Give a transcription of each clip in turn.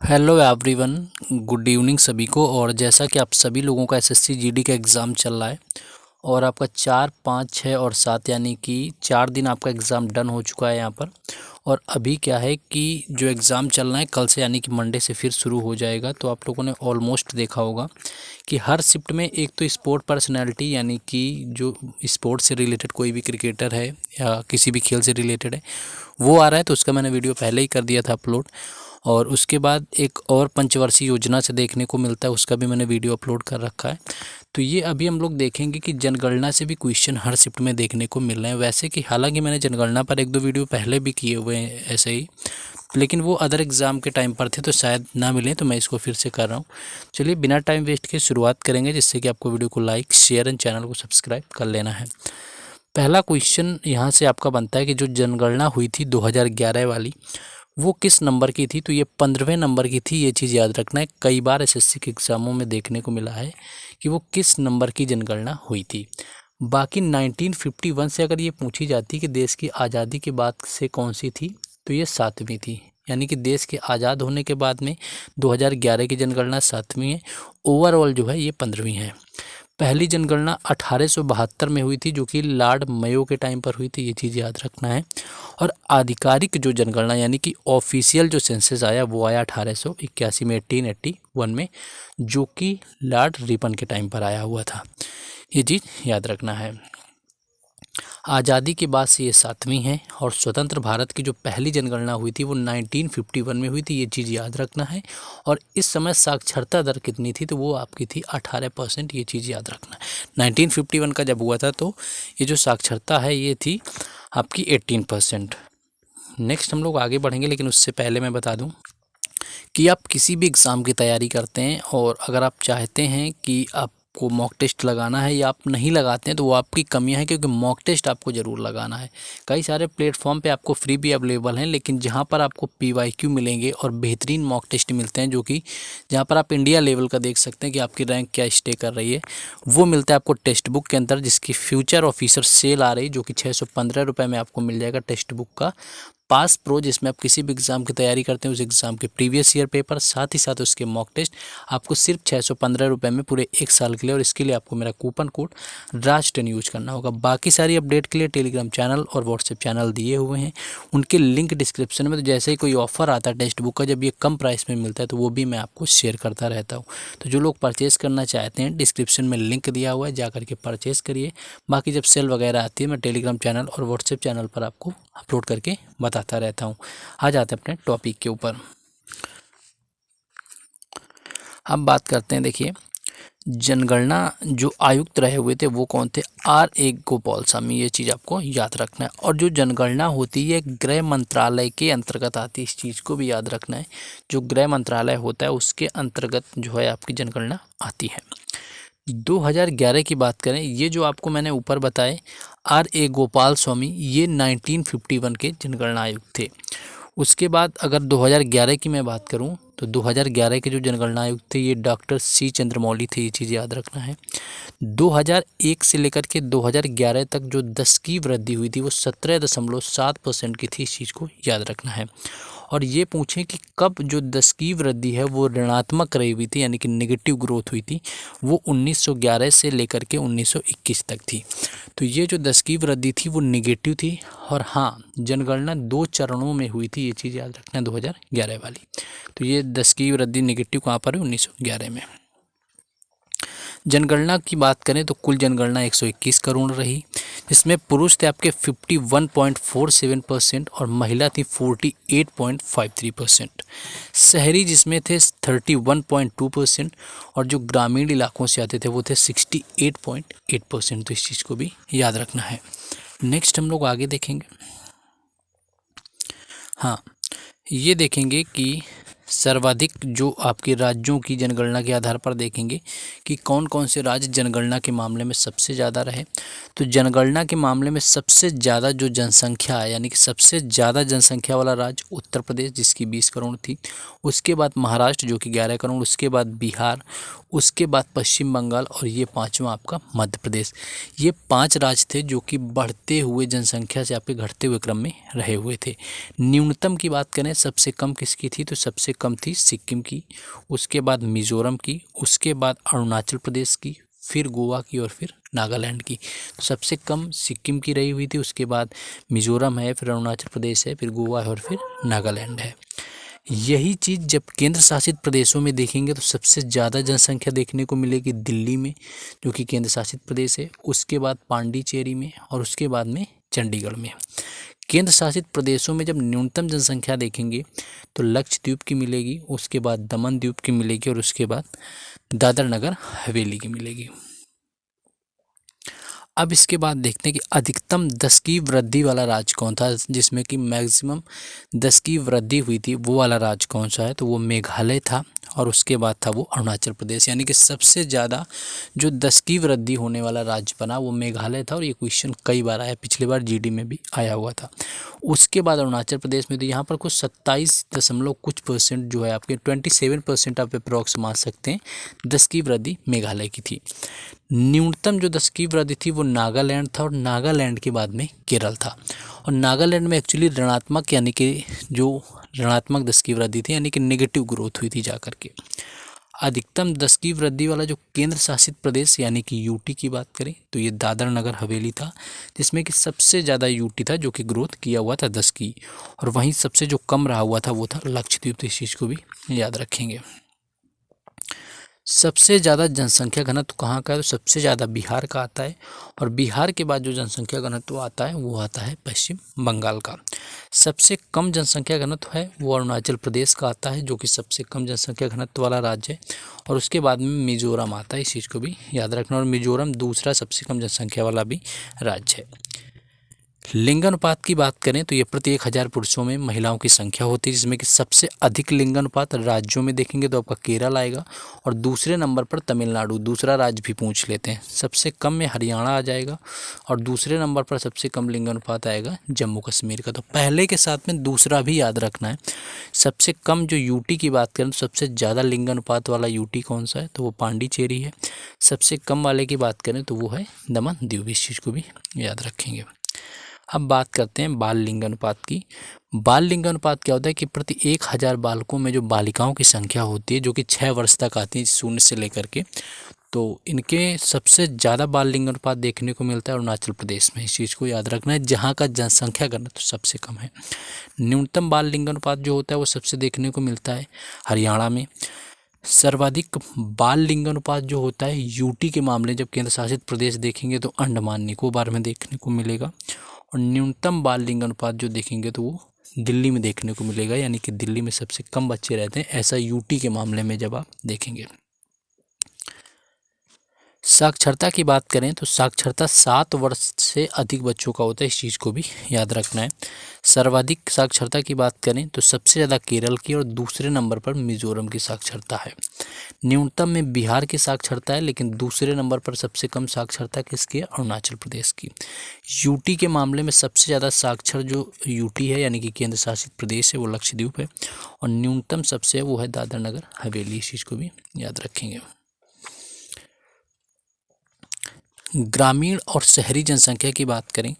Hello everyone. Good evening सभी को। और जैसा कि आप सभी लोगों का एसएससी जीडी का एग्ज़ाम चल रहा है और आपका 4, 5, 6 और 7 यानी कि 4 दिन आपका एग्ज़ाम डन हो चुका है यहाँ पर। और अभी क्या है कि जो एग्ज़ाम चल रहा है कल से यानी कि मंडे से फिर शुरू हो जाएगा। तो आप लोगों ने ऑलमोस्ट देखा होगा कि हर शिफ्ट में एक तो स्पोर्ट पर्सनैलिटी यानी कि जो स्पोर्ट्स से रिलेटेड कोई भी क्रिकेटर है या किसी भी खेल से रिलेटेड है वो आ रहा है। तो उसका मैंने वीडियो पहले ही कर दिया था अपलोड। और उसके बाद एक और पंचवर्षीय योजना से देखने को मिलता है, उसका भी मैंने वीडियो अपलोड कर रखा है। तो ये अभी हम लोग देखेंगे कि जनगणना से भी क्वेश्चन हर शिफ्ट में देखने को मिल रहे हैं। वैसे कि हालांकि मैंने जनगणना पर एक दो वीडियो पहले भी किए हुए हैं ऐसे ही, लेकिन वो अदर एग्ज़ाम के टाइम पर थे तो शायद ना मिले, तो मैं इसको फिर से कर रहा हूँ। चलिए बिना टाइम वेस्ट के शुरुआत करेंगे, जिससे कि आपको वीडियो को लाइक, शेयर एंड चैनल को सब्सक्राइब कर लेना है। पहला क्वेश्चन यहाँ से आपका बनता है कि जो जनगणना हुई थी 2011 वाली, वो किस नंबर की थी। तो ये 15वें नंबर की थी, ये चीज़ याद रखना है। कई बार एसएससी के एग्ज़ामों में देखने को मिला है कि वो किस नंबर की जनगणना हुई थी। बाकी 1951 से अगर ये पूछी जाती कि देश की आज़ादी के बाद से कौन सी थी, तो ये 7वीं थी। यानी कि देश के आज़ाद होने के बाद में 2011 की जनगणना 7वीं है। ओवरऑल जो है ये 15वीं है। पहली जनगणना 1872 में हुई थी, जो कि लॉर्ड मेयो के टाइम पर हुई थी, ये चीज़ याद रखना है। और आधिकारिक जो जनगणना यानी कि ऑफिशियल जो सेंसस आया वो आया 1881 में, 1881 में, जो कि लॉर्ड रिपन के टाइम पर आया हुआ था। ये चीज़ याद रखना है। आज़ादी के बाद से ये 7वीं है। और स्वतंत्र भारत की जो पहली जनगणना हुई थी वो 1951 में हुई थी, ये चीज़ याद रखना है। और इस समय साक्षरता दर कितनी थी, तो वो आपकी थी 18%, ये चीज़ याद रखना है। 1951 का जब हुआ था तो ये जो साक्षरता है ये थी आपकी 18%। नेक्स्ट हम लोग आगे बढ़ेंगे, लेकिन उससे पहले मैं बता दूं कि आप किसी भी एग्ज़ाम की तैयारी करते हैं और अगर आप चाहते हैं कि आपको मॉक टेस्ट लगाना है या आप नहीं लगाते हैं तो वो आपकी कमियां हैं, क्योंकि मॉक टेस्ट आपको ज़रूर लगाना है। कई सारे प्लेटफॉर्म पे आपको फ्री भी अवेलेबल हैं, लेकिन जहां पर आपको पीवाईक्यू मिलेंगे और बेहतरीन मॉक टेस्ट मिलते हैं, जो कि जहां पर आप इंडिया लेवल का देख सकते हैं कि आपकी रैंक क्या स्टे कर रही है, वो मिलता है आपको टेक्स्ट बुक के अंदर, जिसकी फ्यूचर ऑफिसर सेल आ रही, जो कि 615 रुपये में आपको मिल जाएगा टेक्स्ट बुक का पास प्रो, जिसमें आप किसी भी एग्ज़ाम की तैयारी करते हैं उस एग्ज़ाम के प्रीवियस ईयर पेपर, साथ ही साथ उसके मॉक टेस्ट, आपको सिर्फ 615 रुपये में पूरे 1 साल के लिए। और इसके लिए आपको मेरा कूपन कोड राज10 यूज करना होगा। बाकी सारी अपडेट के लिए टेलीग्राम चैनल और व्हाट्सएप चैनल दिए हुए हैं, उनके लिंक डिस्क्रिप्शन में। तो जैसे ही कोई ऑफर आता है टेक्स्ट बुक का, जब ये कम प्राइस में मिलता है, तो वो भी मैं आपको शेयर करता रहता हूँ। तो जो लोग परचेज़ करना चाहते हैं, डिस्क्रिप्शन में लिंक दिया हुआ है, जा करके परचेज़ करिए। बाकी जब सेल वगैरह आती है मैं टेलीग्राम चैनल और व्हाट्सएप चैनल पर आपको अपलोड करके बताता रहता हूँ। आ जाते हैं अपने टॉपिक के ऊपर। हम बात करते हैं, देखिए जनगणना जो आयुक्त रहे हुए थे वो कौन थे, R. A. गोपालस्वामी, ये चीज़ आपको याद रखना है। और जो जनगणना होती है गृह मंत्रालय के अंतर्गत आती है, इस चीज़ को भी याद रखना है। जो गृह मंत्रालय होता है उसके अंतर्गत जो है आपकी जनगणना आती है। 2011 की बात करें, ये जो आपको मैंने ऊपर बताए R. A. गोपालस्वामी, ये 1951 के जनगणना आयुक्त थे। उसके बाद अगर 2011 की मैं बात करूं तो 2011 के जो जनगणना आयुक्त थे ये डॉक्टर C. चंद्रमौली थे, ये चीज़ याद रखना है। 2001 से लेकर के 2011 तक जो 10 की वृद्धि हुई थी वो 17.7% की थी, इस चीज़ को याद रखना है। और ये पूछें कि कब जो 10 की वृद्धि है वो ऋणात्मक रही हुई थी, यानी कि नेगेटिव ग्रोथ हुई थी, वो 1911 से लेकर के 1921 तक थी। तो ये जो 10 की वृद्धि थी वो निगेटिव थी। और हाँ, जनगणना 2 चरणों में हुई थी, ये चीज़ याद रखना है 2011 वाली। तो ये 10 की वृद्धि निगेटिव कहाँ पर है, 1911 में। जनगणना की बात करें तो कुल जनगणना 121 करोड़ रही, जिसमें पुरुष थे आपके 51.47% और महिला थी 48.53%। शहरी जिसमें थे 31.2% और जो ग्रामीण इलाकों से आते थे वो थे 68.8%। तो इस चीज़ को भी याद रखना है। नेक्स्ट हम लोग आगे देखेंगे। हाँ, ये देखेंगे कि सर्वाधिक जो आपके राज्यों की जनगणना के आधार पर देखेंगे कि कौन कौन से राज्य जनगणना के मामले में सबसे ज़्यादा रहे। तो जनगणना के मामले में सबसे ज़्यादा जो जनसंख्या है, यानी कि सबसे ज़्यादा जनसंख्या वाला राज्य उत्तर प्रदेश, जिसकी 20 करोड़ थी। उसके बाद महाराष्ट्र जो कि 11 करोड़, उसके बाद बिहार, उसके बाद पश्चिम बंगाल और ये पाँचवा आपका मध्य प्रदेश। ये 5 राज्य थे जो कि बढ़ते हुए जनसंख्या से आपके घटते हुए क्रम में रहे हुए थे। न्यूनतम की बात करें सबसे कम किसकी थी, तो सबसे कम थी सिक्किम की, उसके बाद मिज़ोरम की, उसके बाद अरुणाचल प्रदेश की, फिर गोवा की और फिर नागालैंड की। तो सबसे कम सिक्किम की रही हुई थी, उसके बाद मिज़ोरम है, फिर अरुणाचल प्रदेश है, फिर गोवा है और फिर नागालैंड है। यही चीज़ जब केंद्र शासित प्रदेशों में देखेंगे तो सबसे ज़्यादा जनसंख्या देखने को मिलेगी दिल्ली में, जो कि केंद्र शासित प्रदेश है, उसके बाद पांडिचेरी में और उसके बाद में चंडीगढ़ में। केंद्र शासित प्रदेशों में जब न्यूनतम जनसंख्या देखेंगे तो लक्षद्वीप की मिलेगी, उसके बाद दमन द्वीप की मिलेगी और उसके बाद दादर नगर हवेली की मिलेगी। अब इसके बाद देखते हैं कि अधिकतम 10 की वृद्धि वाला राज्य कौन था, जिसमें कि मैक्सिमम 10 की वृद्धि हुई थी, वो वाला राज्य कौन सा है, तो वो मेघालय था और उसके बाद था वो अरुणाचल प्रदेश। यानी कि सबसे ज़्यादा जो 10 की वृद्धि होने वाला राज्य बना वो मेघालय था, और ये क्वेश्चन कई बार आया, पिछली बार जीडी में भी आया हुआ था। उसके बाद अरुणाचल प्रदेश में तो यहाँ पर कुछ 27 दशमलव कुछ % जो है आपके 27% आप अप्रॉक्स मान सकते हैं 10 की वृद्धि मेघालय की थी। न्यूनतम जो 10 की वृद्धि थी वो नागालैंड था, और नागालैंड के बाद में केरल था। और नागालैंड में एक्चुअली ऋणात्मक, यानी कि जो ऋणात्मक 10 की वृद्धि थी, यानी कि नेगेटिव ग्रोथ हुई थी जाकर के। अधिकतम 10 की वृद्धि वाला जो केंद्र शासित प्रदेश यानी कि यूटी की बात करें तो ये दादर नगर हवेली था, जिसमें कि सबसे ज़्यादा यूटी था जो कि ग्रोथ किया हुआ था 10 की, और वहीं सबसे जो कम रहा हुआ था वो था लक्षद्वीप। तो इस चीज़ को भी याद रखेंगे। सबसे ज़्यादा जनसंख्या घनत्व कहाँ का है, तो सबसे ज़्यादा बिहार का आता है, और बिहार के बाद जो जनसंख्या घनत्व आता है वो आता है पश्चिम बंगाल का। सबसे कम जनसंख्या घनत्व है वो अरुणाचल प्रदेश का आता है, जो कि सबसे कम जनसंख्या घनत्व वाला राज्य है, और उसके बाद में मिजोरम आता है। इस चीज़ को भी याद रखना, और मिजोरम दूसरा सबसे कम जनसंख्या वाला भी राज्य है। लिंगानुपात की बात करें तो ये प्रति 1000 पुरुषों में महिलाओं की संख्या होती है, जिसमें कि सबसे अधिक लिंगानुपात राज्यों में देखेंगे तो आपका केरल आएगा, और दूसरे नंबर पर तमिलनाडु, दूसरा राज्य भी पूछ लेते हैं। सबसे कम में हरियाणा आ जाएगा, और दूसरे नंबर पर सबसे कम लिंगानुपात आएगा जम्मू कश्मीर का। तो पहले के साथ में दूसरा भी याद रखना है। सबसे कम जो यूटी की बात करें तो सबसे ज़्यादा लिंगानुपात वाला यूटी कौन सा है, तो वो पांडिचेरी है। सबसे कम वाले की बात करें तो वो है दमन दीव। इस चीज़ को भी याद रखेंगे। अब बात करते हैं बाल लिंगानुपात की। बाल लिंगानुपात क्या होता है कि प्रति 1000 बालकों में जो बालिकाओं की संख्या होती है, जो कि 6 वर्ष तक आती है, 0 से लेकर के, तो इनके सबसे ज़्यादा बाल लिंगानुपात देखने को मिलता है अरुणाचल प्रदेश में। इस चीज़ को याद रखना है, जहाँ का जनसंख्या घनत्व सबसे कम है। न्यूनतम बाल लिंगानुपात जो होता है वो सबसे देखने को मिलता है हरियाणा में। सर्वाधिक बाल लिंगानुपात जो होता है यूटी के मामले, जब केंद्र शासित प्रदेश देखेंगे तो अंडमान निकोबार में देखने को मिलेगा। और न्यूनतम बाल लिंगानुपात जो देखेंगे तो वो दिल्ली में देखने को मिलेगा, यानी कि दिल्ली में सबसे कम बच्चे रहते हैं, ऐसा यूटी के मामले में जब आप देखेंगे। साक्षरता की बात करें तो साक्षरता 7 वर्ष से अधिक बच्चों का होता है। इस चीज़ को भी याद रखना है। सर्वाधिक साक्षरता की बात करें तो सबसे ज़्यादा केरल की, और दूसरे नंबर पर मिजोरम की साक्षरता है। न्यूनतम में बिहार की साक्षरता है, लेकिन दूसरे नंबर पर सबसे कम साक्षरता किसकी है, अरुणाचल प्रदेश की। यूटी के मामले में सबसे ज़्यादा साक्षर जो यूटी है यानी कि केंद्र शासित प्रदेश है वो लक्षद्वीप है, और न्यूनतम सबसे है वो है दादर नगर हवेली। इस चीज़ को भी याद रखेंगे। ग्रामीण और शहरी जनसंख्या की बात करें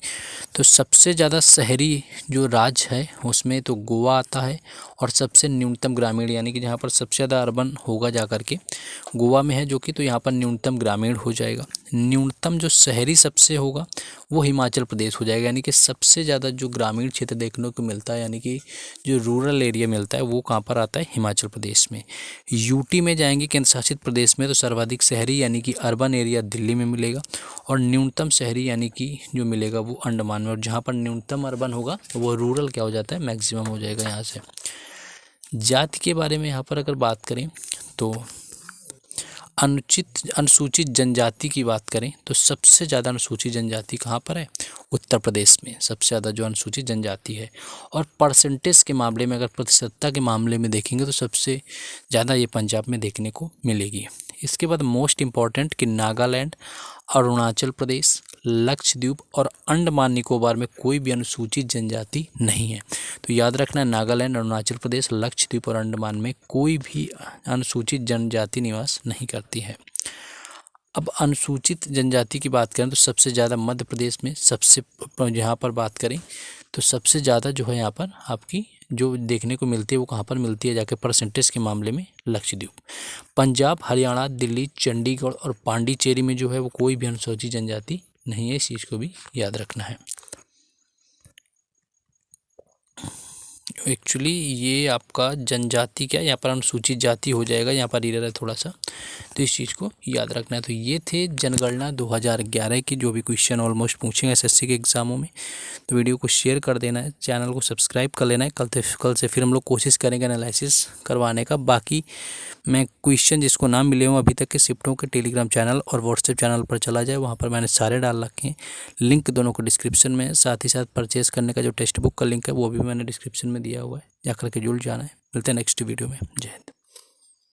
तो सबसे ज़्यादा शहरी जो राज्य है उसमें तो गोवा आता है, और सबसे न्यूनतम ग्रामीण, यानी कि जहाँ पर सबसे ज़्यादा अर्बन होगा जा कर के गोवा में है, जो कि तो यहाँ पर न्यूनतम ग्रामीण हो जाएगा। न्यूनतम जो शहरी सबसे होगा वो हिमाचल प्रदेश हो जाएगा, यानी कि सबसे ज़्यादा जो ग्रामीण क्षेत्र देखने को मिलता है, यानी कि जो रूरल एरिया मिलता है वो कहाँ पर आता है, हिमाचल प्रदेश में। यूटी में जाएंगे केंद्र शासित प्रदेश में तो सर्वाधिक शहरी यानी कि अर्बन एरिया दिल्ली में मिलेगा, और न्यूनतम शहरी यानी कि जो मिलेगा वो अंडमान में, और जहाँ पर न्यूनतम अर्बन होगा वो रूरल क्या हो जाता है, मैक्सिमम हो जाएगा यहाँ से। जाति के बारे में यहाँ पर अगर बात करें तो अनुसूचित जनजाति की बात करें तो सबसे ज़्यादा अनुसूचित जनजाति कहाँ पर है, उत्तर प्रदेश में सबसे ज़्यादा जो अनुसूचित जनजाति है। और परसेंटेज के मामले में, अगर प्रतिशतता के मामले में देखेंगे तो सबसे ज़्यादा ये पंजाब में देखने को मिलेगी। इसके बाद मोस्ट इम्पॉर्टेंट कि नागालैंड, अरुणाचल प्रदेश, लक्षद्वीप और अंडमान निकोबार में कोई भी अनुसूचित जनजाति नहीं है। तो याद रखना, नागालैंड, अरुणाचल प्रदेश, लक्षद्वीप और अंडमान में कोई भी अनुसूचित जनजाति निवास नहीं करती है। अब अनुसूचित जनजाति की बात करें तो सबसे ज़्यादा मध्य प्रदेश में, सबसे यहाँ पर बात करें तो सबसे ज़्यादा जो है यहाँ पर आपकी जो देखने को मिलती है वो कहाँ पर मिलती है जाके परसेंटेज के मामले में लक्षद्वीप। पंजाब, हरियाणा, दिल्ली, चंडीगढ़ और पांडिचेरी में जो है वो कोई भी अनुसूचित जनजाति नहीं है, इस चीज़ को भी याद रखना है। एक्चुअली ये आपका जनजाति क्या, यहाँ पर अनुसूचित जाति हो जाएगा, यहाँ पर एरर है थोड़ा सा, तो इस चीज़ को याद रखना है। तो ये थे जनगणना 2011 के जो भी क्वेश्चन ऑलमोस्ट पूछेंगे एसएससी के एग्ज़ामों में। तो वीडियो को शेयर कर देना है, चैनल को सब्सक्राइब कर लेना है। कल से फिर हम लोग कोशिश करेंगे एनालिसिस करवाने का। बाकी मैं क्वेश्चन जिसको ना मिले हों अभी तक के शिफ्टों के टेलीग्राम चैनल और व्हाट्सएप चैनल पर चला जाए, वहाँ पर मैंने सारे डाल रखे हैं, लिंक दोनों को डिस्क्रिप्शन में। साथ ही साथ परचेज़ करने का जो टेक्स्ट बुक का लिंक है वो भी मैंने डिस्क्रिप्शन में दिया हुआ है, जाकर के जुड़ जाना है। मिलते हैं नेक्स्ट वीडियो में। जय हिंद।